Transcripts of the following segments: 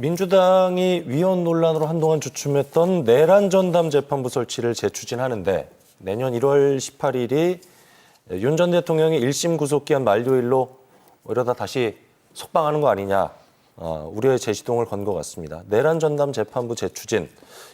민주당이 위헌 논란으로 한동안 주춤했던 내란 전담 재판부 설치를 재추진하는데 내년 1월 18일이 윤 전 대통령이 1심 구속기한 만료일로 이러다 다시 석방하는 거 아니냐 우려의 재시동을 건 것 같습니다. 내란 전담 재판부 재추진,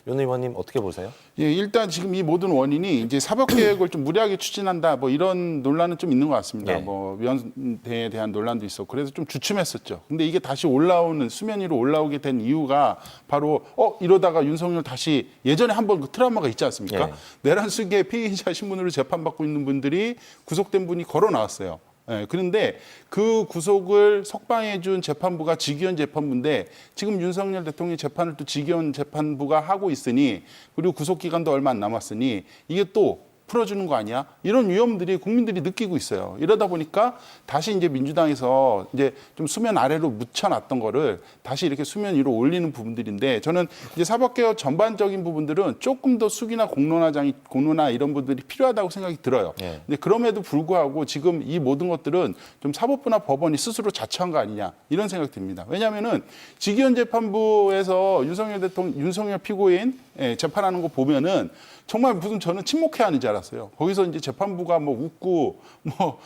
윤 의원님 어떻게 보세요? 예, 일단 지금 이 모든 원인이 이제 사법개혁을 좀 무리하게 추진한다, 뭐 이런 논란은 좀 있는 것 같습니다. 예. 뭐 위원회에 대한 논란도 있었고 그래서 좀 주춤했었죠. 근데 이게 다시 올라오는 수면 위로 올라오게 된 이유가 바로 이러다가 윤석열 다시 예전에 한번 그 트라우마가 있지 않습니까? 예. 내란 수기의 피의자 신분으로 재판받고 있는 분들이 구속된 분이 걸어 나왔어요. 예, 그런데 그 구속을 석방해준 재판부가 직위원 재판부인데 지금 윤석열 대통령이 재판을 또 직위원 재판부가 하고 있으니 그리고 구속 기간도 얼마 안 남았으니 이게 또 풀어주는 거 아니야? 이런 위험들이 국민들이 느끼고 있어요. 이러다 보니까 다시 이제 민주당에서 이제 좀 수면 아래로 묻혀놨던 거를 다시 이렇게 수면 위로 올리는 부분들인데 저는 이제 사법개혁 전반적인 부분들은 조금 더 수기나 공론화 이런 부분들이 필요하다고 생각이 들어요. 예. 근데 그럼에도 불구하고 지금 이 모든 것들은 좀 사법부나 법원이 스스로 자처한 거 아니냐 이런 생각이 듭니다. 왜냐하면은 직위원 재판부에서 윤석열 피고인 재판하는 거 보면은 정말 무슨 저는 침묵해야 하는 줄 알았어요. 거기서 이제 재판부가 뭐 웃고 뭐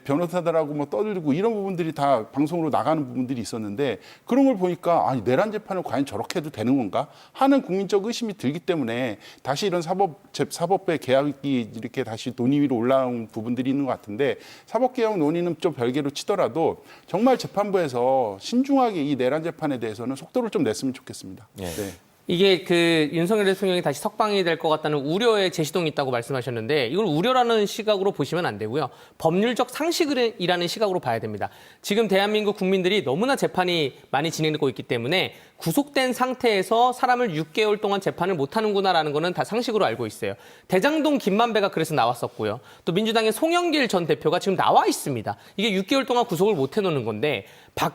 변호사들하고 뭐 떠들고 이런 부분들이 다 방송으로 나가는 부분들이 있었는데 그런 걸 보니까 아니 내란 재판을 과연 저렇게 해도 되는 건가 하는 국민적 의심이 들기 때문에 다시 이런 사법부의 개혁이 이렇게 다시 논의 위로 올라온 부분들이 있는 것 같은데 사법개혁 논의는 좀 별개로 치더라도 정말 재판부에서 신중하게 이 내란 재판에 대해서는 속도를 좀 냈으면 좋겠습니다. 예. 네. 이게 그 윤석열 대통령이 다시 석방이 될 것 같다는 우려의 제시동이 있다고 말씀하셨는데 이걸 우려라는 시각으로 보시면 안 되고요. 법률적 상식이라는 시각으로 봐야 됩니다. 지금 대한민국 국민들이 너무나 재판이 많이 진행되고 있기 때문에 구속된 상태에서 사람을 6개월 동안 재판을 못하는구나라는 거는 다 상식으로 알고 있어요. 대장동 김만배가 그래서 나왔었고요. 또 민주당의 송영길 전 대표가 지금 나와 있습니다. 이게 6개월 동안 구속을 못 해놓는 건데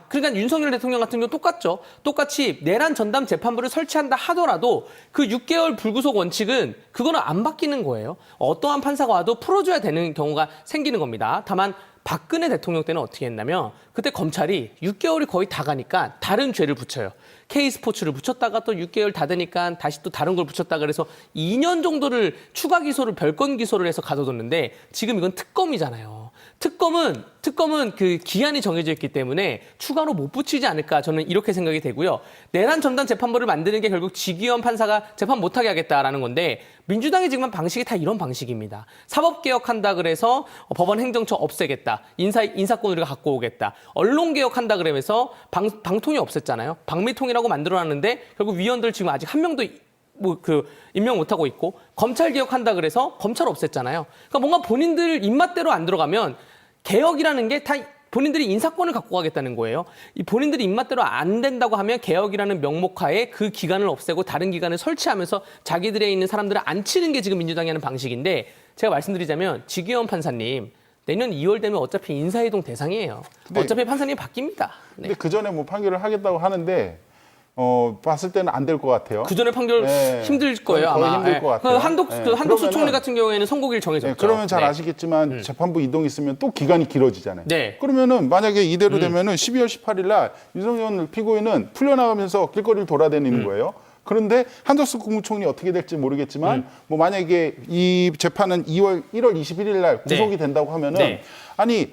그러니까 윤석열 대통령 같은 경우 똑같죠. 똑같이 내란 전담 재판부를 설치한다 하더라도 그 6개월 불구속 원칙은 그거는 안 바뀌는 거예요. 어떠한 판사가 와도 풀어줘야 되는 경우가 생기는 겁니다. 다만 박근혜 대통령 때는 어떻게 했냐면 그때 검찰이 6개월이 거의 다 가니까 다른 죄를 붙여요. K스포츠를 붙였다가 또 6개월 다 되니까 다시 또 다른 걸 붙였다가 그래서 2년 정도를 추가 기소를 별건 기소를 해서 가둬뒀는데 지금 이건 특검이잖아요. 특검은 그 기한이 정해져 있기 때문에 추가로 못 붙이지 않을까 저는 이렇게 생각이 되고요. 내란 전담 재판부를 만드는 게 결국 직위원 판사가 재판 못하게 하겠다라는 건데 민주당이 지금 한 방식이 다 이런 방식입니다. 사법개혁한다 그래서 법원 행정처 없애겠다. 인사권 우리가 갖고 오겠다. 언론개혁한다 그러면서 방통위 없앴잖아요. 방미통이라고 만들어놨는데 결국 위원들 지금 아직 한 명도 임명 못하고 있고 검찰 개혁한다 그래서 검찰 없앴잖아요. 그러니까 뭔가 본인들 입맛대로 안 들어가면 개혁이라는 게 다 본인들이 인사권을 갖고 가겠다는 거예요. 이 본인들이 입맛대로 안 된다고 하면 개혁이라는 명목하에 그 기관을 없애고 다른 기관을 설치하면서 자기들에 있는 사람들을 안 치는 게 지금 민주당이 하는 방식인데 제가 말씀드리자면 직위원 판사님 내년 2월 되면 어차피 인사이동 대상이에요. 어차피 판사님이 바뀝니다. 네. 근데 그 전에 뭐 판결을 하겠다고 하는데 봤을 때는 안 될 것 같아요. 그 전에 판결 힘들 거예요, 거의 아마. 힘들 것 같아요. 한덕수 총리 같은 경우에는 선고일 정해졌죠. 그러면 잘 아시겠지만 재판부 이동이 있으면 또 기간이 길어지잖아요. 네. 그러면은 만약에 이대로 되면은 12월 18일 날 윤석열 피고인은 풀려나가면서 길거리를 돌아다니는 거예요. 그런데 한덕수 국무총리 어떻게 될지 모르겠지만 뭐 만약에 이 재판은 1월 21일 날 구속이 된다고 하면은 아니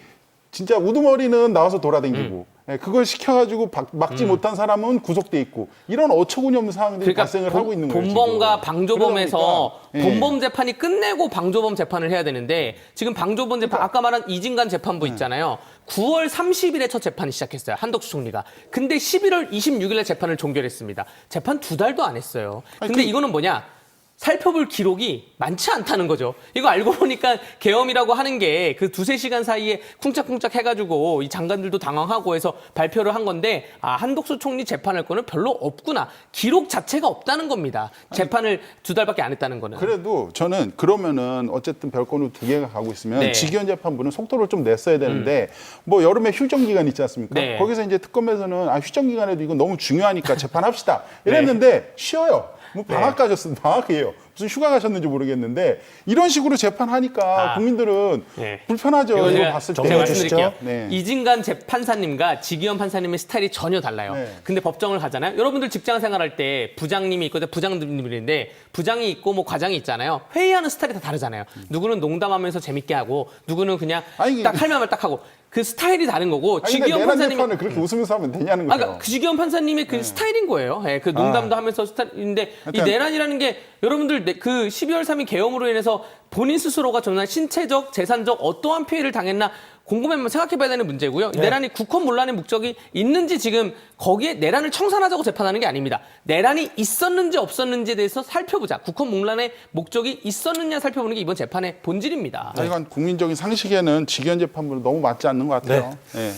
진짜 우두머리는 나와서 돌아다니고 그걸 시켜가지고 막지 못한 사람은 구속돼 있고 이런 어처구니 없는 상황들이 발생을 하고 있는 거예요. 본범과 지금. 방조범에서 그러다 본범 재판이 끝내고 방조범 재판을 해야 되는데 지금 방조범 재판 아까 말한 이진관 재판부 있잖아요. 9월 30일에 첫 재판을 시작했어요. 한덕수 총리가. 근데 11월 26일에 재판을 종결했습니다. 재판 2달도 안 했어요. 근데 이거는 뭐냐? 살펴볼 기록이 많지 않다는 거죠. 이거 알고 보니까 계엄이라고 하는 게 그 2-3시간 사이에 쿵짝쿵짝 해가지고 이 장관들도 당황하고 해서 발표를 한 건데 한덕수 총리 재판할 거는 별로 없구나. 기록 자체가 없다는 겁니다. 재판을 2달밖에 안 했다는 거는. 그래도 저는 그러면은 어쨌든 별건으로 2개가 가고 있으면 직위원 재판부는 속도를 좀 냈어야 되는데 뭐 여름에 휴정 기간 있지 않습니까? 거기서 이제 특검에서는 휴정 기간에도 이건 너무 중요하니까 재판합시다. 이랬는데 쉬어요. 뭐 방학 가졌습니다. 방학이에요. 무슨 휴가 가셨는지 모르겠는데 이런 식으로 재판하니까 국민들은 네. 불편하죠. 이거 이거 제가 봤을 때. 정리해 말씀드릴게요. 네. 이진관 재판사님과 지기현 판사님의 스타일이 전혀 달라요. 네. 근데 법정을 가잖아요. 여러분들 직장 생활할 때 부장님이 있고 부장님들인데 부장이 있고 뭐 과장이 있잖아요. 회의하는 스타일이 다 다르잖아요. 누구는 농담하면서 재밌게 하고 누구는 그냥 아니, 딱 할 말만 딱 하고 그 스타일이 다른 거고 아니, 근데 지기현 내란 판사님이 재판을 그렇게 웃으면서 하면 되냐는 거예요. 그러니까 지기현 판사님의 그 스타일인 거예요. 예, 그 농담도 하면서 스타일인데 이 하여튼 내란이라는 게 여러분들 그 12월 3일 계엄으로 인해서 본인 스스로가 정말 신체적, 재산적 어떠한 피해를 당했나 곰곰이 생각해봐야 되는 문제고요. 내란이 국헌문란의 목적이 있는지 지금 거기에 내란을 청산하자고 재판하는 게 아닙니다. 내란이 있었는지 없었는지에 대해서 살펴보자. 국헌문란의 목적이 있었느냐 살펴보는 게 이번 재판의 본질입니다. 이건 국민적인 상식에는 직위원 재판부는 너무 맞지 않는 것 같아요. 네. 예.